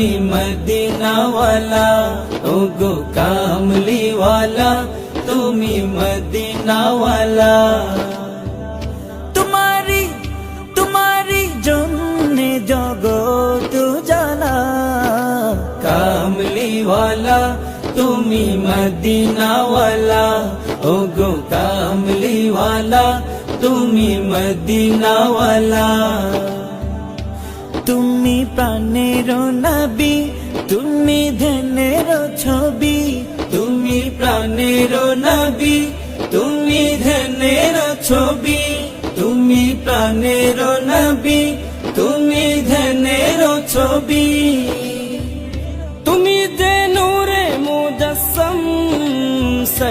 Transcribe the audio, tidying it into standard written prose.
তুমি মদিনাওয়ালা, ওগো কামলিওয়ালা, তুমি মদিনাওয়ালা। তোমারি জন্যে জগৎ জানা, কামলিওয়ালা তুমি মদিনাওয়ালা, ওগো কামলিওয়ালা, তুমি মদিনাওয়ালা। তুমি প্রাণের নবী, তুমি ধ্যানের ছবি, তুমি প্রাণের নবী, তুমি ধ্যানের ছবি, তুমি প্রাণের নবী, তুমি ধ্যানের ছবি।